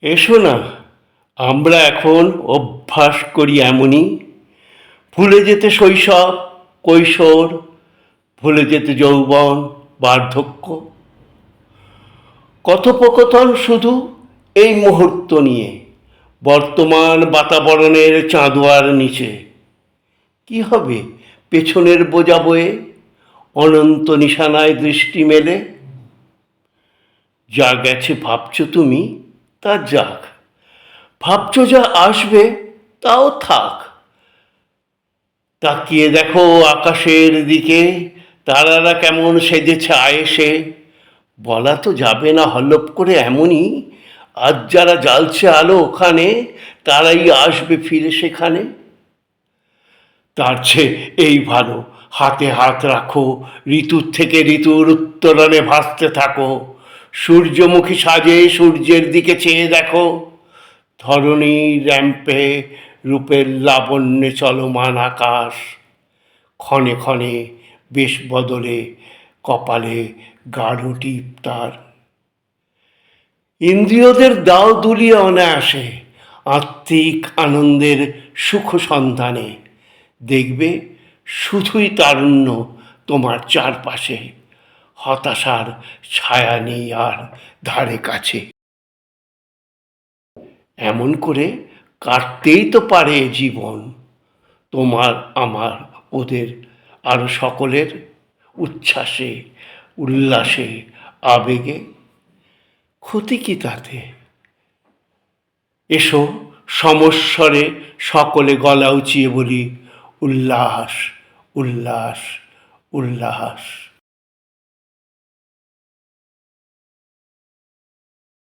এসো না, আমরা এখন অভ্যাস করি এমনই, ভুলে যেতে শৈশব, কৈশোর, ভুলে যেতে যৌবন, বার্ধক্য। কথোপকথন শুধু এই মুহূর্ত নিয়ে, বর্তমান বাতাবরণের চাঁদোয়ার নিচে। কি হবে পেছনের বোঝা বয়ে, অনন্ত নিশানায় দৃষ্টি মেলে? যা গেছে ভাবছ তুমি, তা যাক, ভাবছ যা আসবে তাও থাক। তাকিয়ে দেখো আকাশের দিকে, তারারা কেমন সেজেছে আয়েসে। বলা তো যাবে না হলপ করে এমনই, আজ যারা জ্বালছে আলো ওখানে, তারাই আসবে ফিরে সেখানে। তার চেয়ে এই ভালো, হাতে হাত রাখো, ঋতুর থেকে ঋতুর উত্তরণে ভাসতে থাকো। সূর্যমুখী সাজে সূর্যের দিকে চেয়ে দেখো, ধরণী র্যাম্পে রূপের লাবণ্যে চলমান আকাশ। ক্ষণে ক্ষণে বেশ বদলে কপালে গাঢ় টিপ তার। ইন্দ্রিয়দের দাও দুলিয়ে অনায়াসে, আত্মিক আনন্দের সুখ সন্ধানে। দেখবে শুধুই তারুণ্য তোমার চারপাশে, হতাশার ছায়া নেই আর ধারে কাছে। এমন করে কাটতেই তো পারে জীবন, তোমার আমার ওদের আরো সকলের, উচ্ছ্বাসে, উল্লাসে, আবেগে। ক্ষতি কি তাতে? এসো সমস্বরে সকলে গলা উঁচিয়ে বলি, উল্লাস, উল্লাস, উল্লাস।